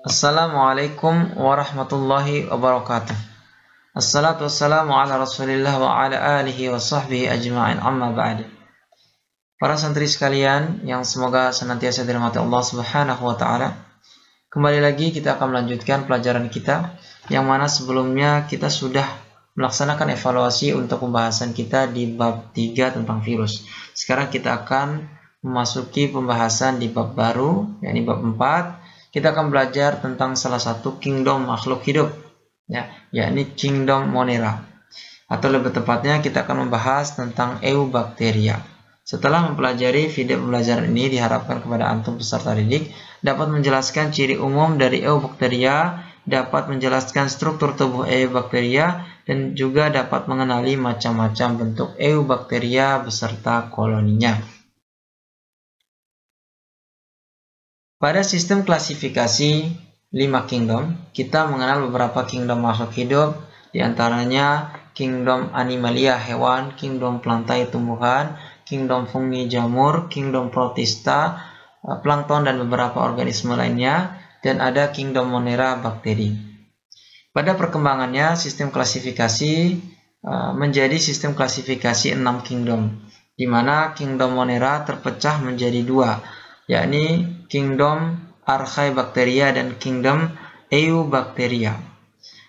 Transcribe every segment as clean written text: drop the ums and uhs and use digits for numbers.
Assalamualaikum warahmatullahi wabarakatuh. Assalatu wassalamu ala rasulillah wa ala alihi wa sahbihi ajma'in, amma ba'd. Para santri sekalian yang semoga senantiasa dirahmati Allah subhanahu wa ta'ala, kembali lagi kita akan melanjutkan pelajaran kita, yang mana sebelumnya kita sudah melaksanakan evaluasi untuk pembahasan kita di bab 3 tentang virus. Sekarang kita akan memasuki pembahasan di bab baru, yakni bab 4. Kita akan belajar tentang salah satu kingdom makhluk hidup, yakni kingdom Monera. Atau lebih tepatnya kita akan membahas tentang Eubacteria. Setelah mempelajari video pembelajaran ini, diharapkan kepada antum peserta didik dapat menjelaskan ciri umum dari Eubacteria, dapat menjelaskan struktur tubuh Eubacteria, dan juga dapat mengenali macam-macam bentuk Eubacteria beserta koloninya. Pada sistem klasifikasi 5 kingdom, kita mengenal beberapa kingdom makhluk hidup, diantaranya kingdom animalia hewan, kingdom plantae tumbuhan, kingdom fungi jamur, kingdom protista, plankton dan beberapa organisme lainnya, dan ada kingdom Monera bakteri. Pada perkembangannya, sistem klasifikasi menjadi sistem klasifikasi 6 kingdom, di mana kingdom Monera terpecah menjadi 2, yakni kingdom Archaebacteria dan kingdom Eubacteria.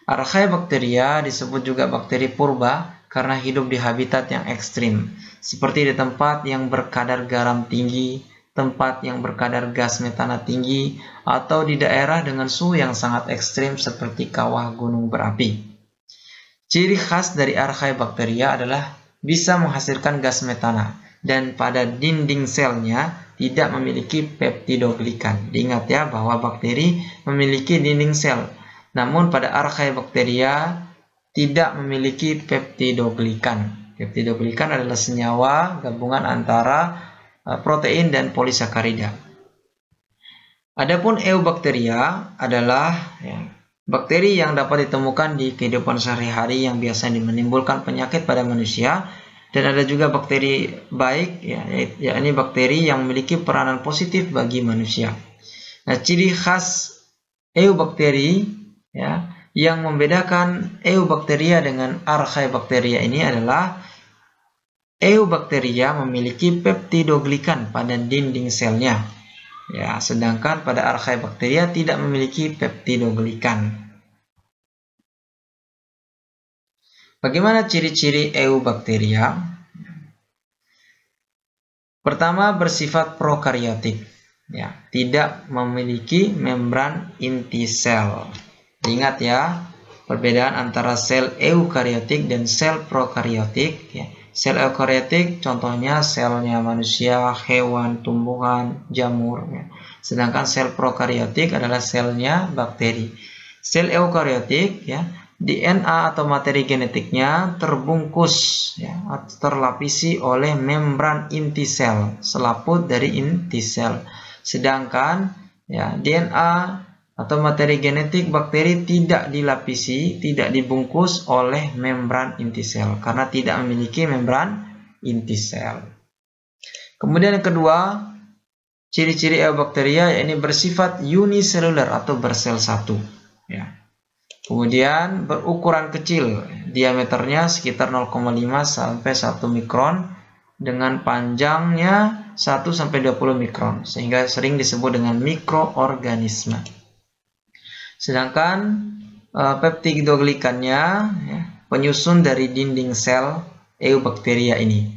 Archaebacteria disebut juga bakteri purba karena hidup di habitat yang ekstrim, seperti di tempat yang berkadar garam tinggi, tempat yang berkadar gas metana tinggi, atau di daerah dengan suhu yang sangat ekstrim seperti kawah gunung berapi. Ciri khas dari Archaebacteria adalah bisa menghasilkan gas metana, dan pada dinding selnya tidak memiliki peptidoglikan. Diingat ya bahwa bakteri memiliki dinding sel, namun pada Archaebacteria tidak memiliki peptidoglikan. Peptidoglikan adalah senyawa gabungan antara protein dan polisakarida. Adapun Eubacteria adalah bakteri yang dapat ditemukan di kehidupan sehari-hari yang biasa menimbulkan penyakit pada manusia. Dan ada juga bakteri baik, yakni bakteri yang memiliki peranan positif bagi manusia. Nah, ciri khas Eubacteria yang membedakan Eubacteria dengan Archaebacteria ini adalah Eubacteria memiliki peptidoglikan pada dinding selnya, sedangkan pada Archaebacteria tidak memiliki peptidoglikan. Bagaimana ciri-ciri Eubacteria? Pertama, bersifat prokariotik, tidak memiliki membran inti sel. Ingat ya, perbedaan antara sel eukariotik dan sel prokariotik. Sel eukariotik contohnya selnya manusia, hewan, tumbuhan, jamur. Sedangkan sel prokariotik adalah selnya bakteri. Sel eukariotik DNA atau materi genetiknya terbungkus atau terlapisi oleh membran inti sel, selaput dari inti sel. Sedangkan DNA atau materi genetik bakteri tidak dilapisi, tidak dibungkus oleh membran inti sel karena tidak memiliki membran inti sel. Kemudian yang kedua, ciri-ciri Eubacteria yakni bersifat uniseluler atau bersel satu. Kemudian berukuran kecil, diameternya sekitar 0,5 sampai 1 mikron dengan panjangnya 1 sampai 20 mikron, sehingga sering disebut dengan mikroorganisme. Sedangkan peptidoglikannya penyusun dari dinding sel Eubacteria ini.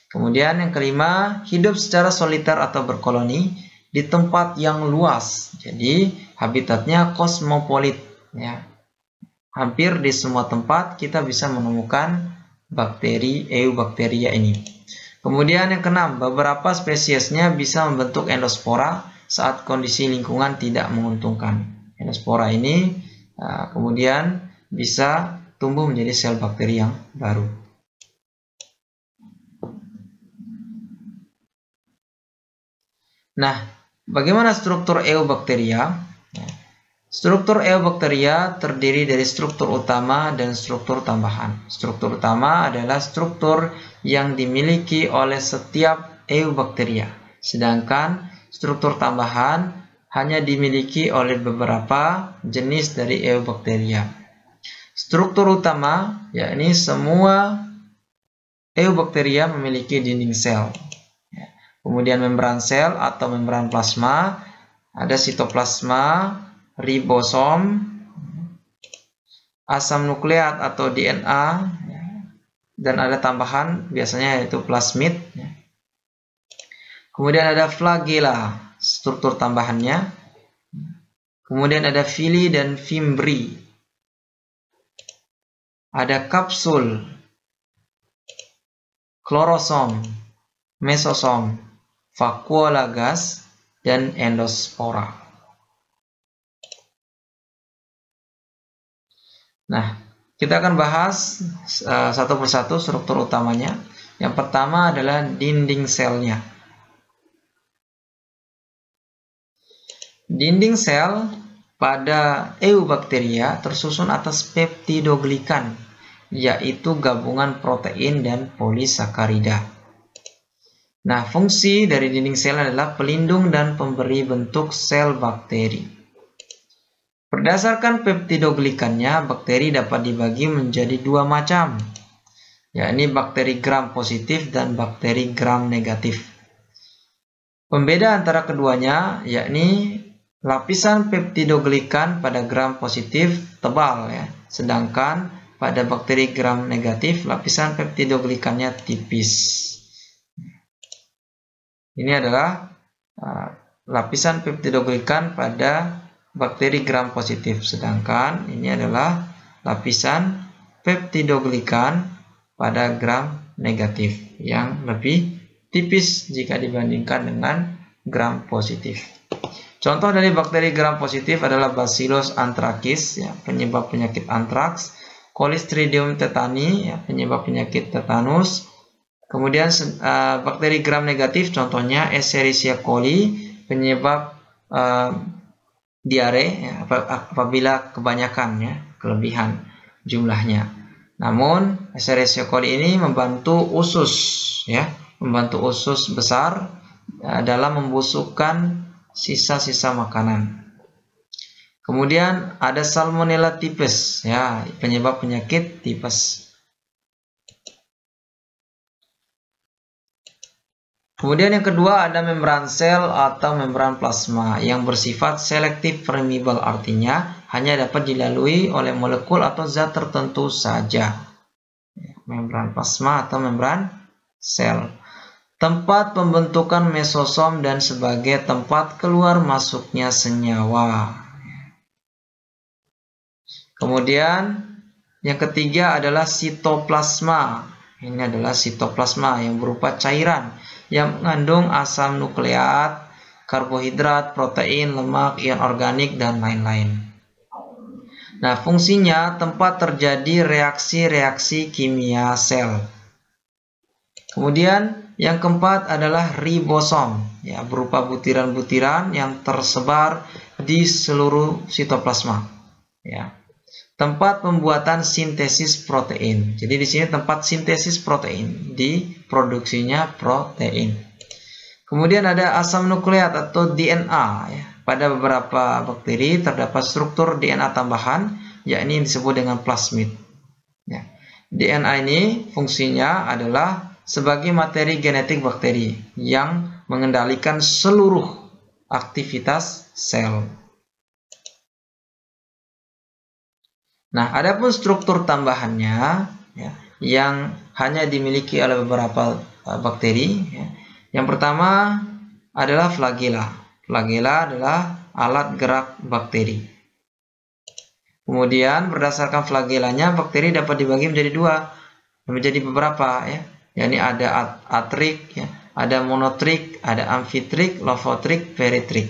Kemudian yang kelima, hidup secara soliter atau berkoloni di tempat yang luas. Jadi habitatnya kosmopolit. Hampir di semua tempat kita bisa menemukan bakteri Eubacteria ini. Kemudian yang keenam, beberapa spesiesnya bisa membentuk endospora saat kondisi lingkungan tidak menguntungkan. Endospora ini kemudian bisa tumbuh menjadi sel bakteri yang baru. Nah, bagaimana struktur Eubacteria? Struktur Eubacteria terdiri dari struktur utama dan struktur tambahan. Struktur utama adalah struktur yang dimiliki oleh setiap Eubacteria, sedangkan struktur tambahan hanya dimiliki oleh beberapa jenis dari Eubacteria. Struktur utama, yakni semua Eubacteria memiliki dinding sel. Kemudian membran sel atau membran plasma, ada sitoplasma, ribosom, asam nukleat atau DNA, dan ada tambahan biasanya yaitu plasmid. Kemudian ada flagella, struktur tambahannya. Kemudian ada villi dan fimbri. Ada kapsul, klorosom, mesosom, vakuola gas, dan endospora. Nah, kita akan bahas satu persatu struktur utamanya. Yang pertama adalah dinding selnya. Dinding sel pada Eubacteria tersusun atas peptidoglikan, yaitu gabungan protein dan polisakarida. Nah, fungsi dari dinding sel adalah pelindung dan pemberi bentuk sel bakteri. Berdasarkan peptidoglikannya, bakteri dapat dibagi menjadi dua macam, yakni bakteri gram positif dan bakteri gram negatif. Pembeda antara keduanya yakni lapisan peptidoglikan pada gram positif tebal, ya, sedangkan pada bakteri gram negatif lapisan peptidoglikannya tipis. Ini adalah lapisan peptidoglikan pada bakteri gram positif, sedangkan ini adalah lapisan peptidoglikan pada gram negatif yang lebih tipis jika dibandingkan dengan gram positif. Contoh dari bakteri gram positif adalah Bacillus anthracis, ya, penyebab penyakit antraks, Clostridium tetani, ya, penyebab penyakit tetanus. Kemudian bakteri gram negatif contohnya Escherichia coli, penyebab diare, ya, apabila kebanyakan, ya, kelebihan jumlahnya. Namun Escherichia coli ini membantu usus, ya, membantu usus besar dalam membusukkan sisa-sisa makanan. Kemudian ada Salmonella typhus, ya, penyebab penyakit tipes. Kemudian yang kedua ada membran sel atau membran plasma yang bersifat selektif permeable, artinya hanya dapat dilalui oleh molekul atau zat tertentu saja. Membran plasma atau membran sel. Tempat pembentukan mesosom dan sebagai tempat keluar masuknya senyawa. Kemudian yang ketiga adalah sitoplasma. Ini adalah sitoplasma yang berupa cairan yang mengandung asam nukleat, karbohidrat, protein, lemak, ion organik, dan lain-lain. Nah, fungsinya tempat terjadi reaksi-reaksi kimia sel. Kemudian yang keempat adalah ribosom, ya, berupa butiran-butiran yang tersebar di seluruh sitoplasma, ya. Tempat pembuatan sintesis protein. Jadi di sini tempat sintesis protein, diproduksinya protein. Kemudian ada asam nukleat atau DNA, ya. Pada beberapa bakteri terdapat struktur DNA tambahan, yakni yang disebut dengan plasmid. Ya. DNA ini fungsinya adalah sebagai materi genetik bakteri yang mengendalikan seluruh aktivitas sel. Nah, adapun struktur tambahannya, ya, yang hanya dimiliki oleh beberapa bakteri, ya. Yang pertama adalah flagella. Flagella adalah alat gerak bakteri. Kemudian berdasarkan flagellanya, bakteri dapat dibagi menjadi dua, menjadi beberapa, ya. Yakni ada atrik, ya, ada monotrik, ada amfitrik, lofotrik, peritrik.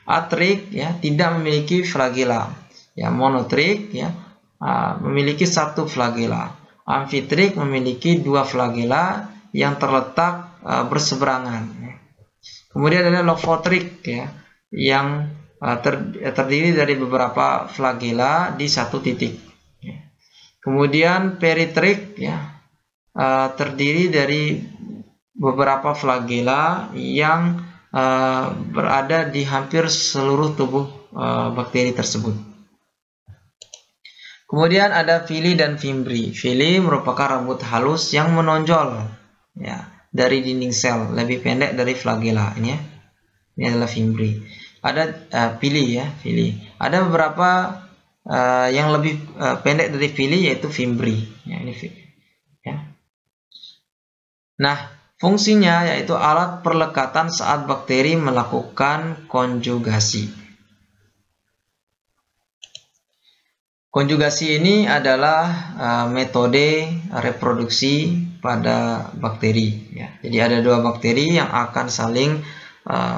Atrik, ya, tidak memiliki flagella. Ya, monotrik, ya, memiliki satu flagella. Amfitrik memiliki dua flagella yang terletak berseberangan. Kemudian ada lofotrik, ya, yang terdiri dari beberapa flagella di satu titik. Kemudian peritrik, ya, terdiri dari beberapa flagella yang berada di hampir seluruh tubuh bakteri tersebut. Kemudian ada villi dan fimbri. Villi merupakan rambut halus yang menonjol ya dari dinding sel, lebih pendek dari flagella. Ini ya. Ini adalah fimbri. Ada villi ya, villi. Ada beberapa yang lebih pendek dari villi, yaitu fimbri. Ya, ini ya. Nah, fungsinya yaitu alat perlekatan saat bakteri melakukan konjugasi. Konjugasi ini adalah metode reproduksi pada bakteri. Ya. Jadi ada dua bakteri yang akan saling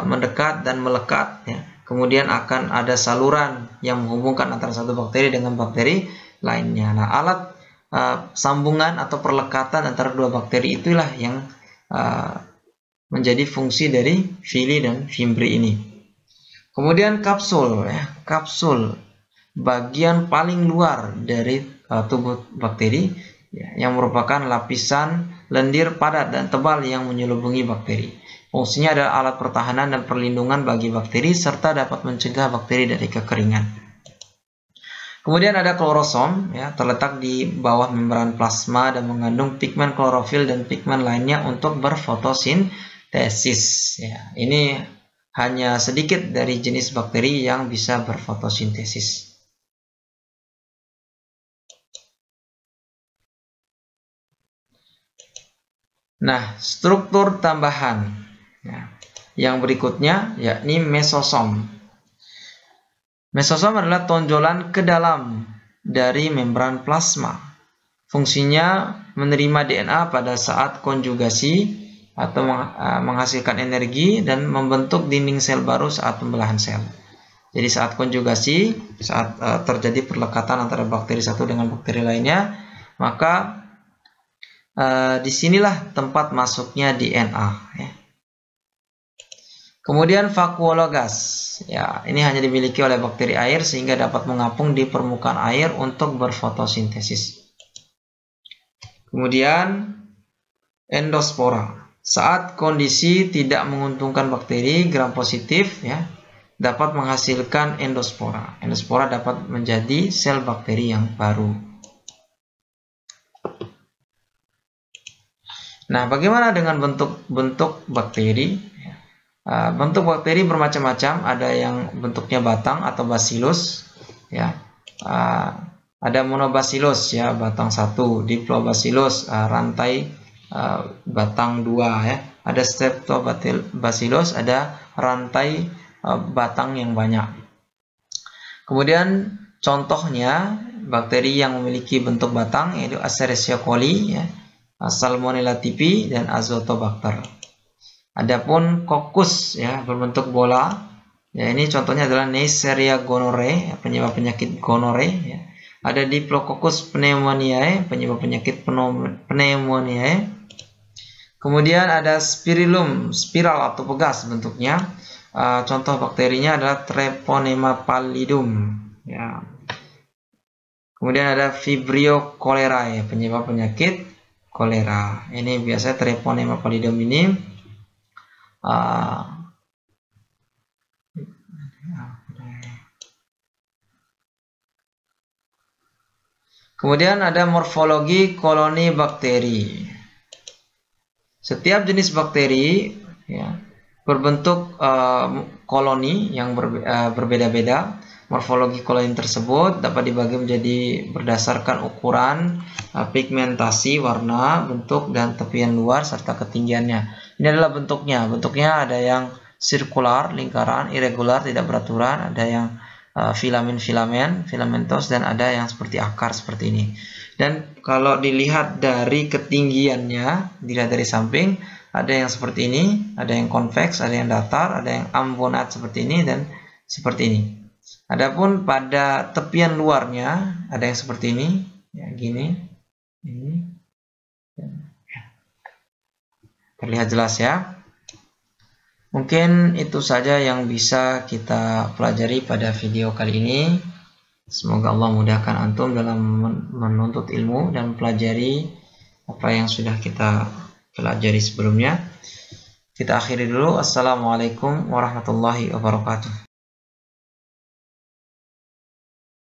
mendekat dan melekat. Ya. Kemudian akan ada saluran yang menghubungkan antara satu bakteri dengan bakteri lainnya. Nah, alat sambungan atau perlekatan antara dua bakteri itulah yang menjadi fungsi dari villi dan fimbri ini. Kemudian kapsul. Ya. Kapsul, bagian paling luar dari tubuh bakteri ya, yang merupakan lapisan lendir padat dan tebal yang menyelubungi bakteri. Fungsinya adalah alat pertahanan dan perlindungan bagi bakteri serta dapat mencegah bakteri dari kekeringan. Kemudian ada klorosom ya, terletak di bawah membran plasma dan mengandung pigmen klorofil dan pigmen lainnya untuk berfotosintesis ya. Ini hanya sedikit dari jenis bakteri yang bisa berfotosintesis. Nah, struktur tambahan ya, yang berikutnya yakni mesosom. Mesosom adalah tonjolan ke dalam dari membran plasma. Fungsinya menerima DNA pada saat konjugasi atau menghasilkan energi dan membentuk dinding sel baru saat pembelahan sel. Jadi saat konjugasi, saat terjadi perlekatan antara bakteri satu dengan bakteri lainnya, maka disinilah tempat masuknya DNA. Ya. Kemudian vakuologas, ya ini hanya dimiliki oleh bakteri air sehingga dapat mengapung di permukaan air untuk berfotosintesis. Kemudian endospora, saat kondisi tidak menguntungkan bakteri gram positif, ya dapat menghasilkan endospora. Endospora dapat menjadi sel bakteri yang baru. Nah, bagaimana dengan bentuk bakteri? Bentuk bakteri bermacam-macam. Ada yang bentuknya batang atau bacillus, ya. Ada monobacillus, ya, batang satu. Diplobacillus, rantai batang dua, ya. Ada streptobacillus, ada rantai batang yang banyak. Kemudian contohnya bakteri yang memiliki bentuk batang yaitu Escherichia coli, ya. Salmonella typhi dan Azotobacter. Adapun kokus ya berbentuk bola, ya ini contohnya adalah Neisseria gonorrhoeae, penyebab penyakit gonore, ya. Ada Diplococcus pneumoniae, penyebab penyakit pneumoniae. Kemudian ada Spirillum, spiral atau pegas bentuknya. Contoh bakterinya adalah Treponema pallidum, ya. Kemudian ada Vibrio cholerae, penyebab penyakit kolera. Ini biasanya Treponema pallidum ini kemudian ada morfologi koloni bakteri. Setiap jenis bakteri ya, berbentuk koloni yang berbeda-beda. Morfologi koloni tersebut dapat dibagi menjadi berdasarkan ukuran, pigmentasi, warna, bentuk, dan tepian luar serta ketinggiannya. Ini adalah bentuknya. Bentuknya ada yang sirkular, lingkaran, irregular, tidak beraturan, ada yang filamentos, dan ada yang seperti akar seperti ini. Dan kalau dilihat dari ketinggiannya, dilihat dari samping, ada yang seperti ini, ada yang konveks, ada yang datar, ada yang ambonat seperti ini, dan seperti ini. Adapun pada tepian luarnya ada yang seperti ini, ya gini, ini, terlihat jelas ya. Mungkin itu saja yang bisa kita pelajari pada video kali ini. Semoga Allah mudahkan antum dalam menuntut ilmu dan mempelajari apa yang sudah kita pelajari sebelumnya. Kita akhiri dulu. Assalamualaikum warahmatullahi wabarakatuh.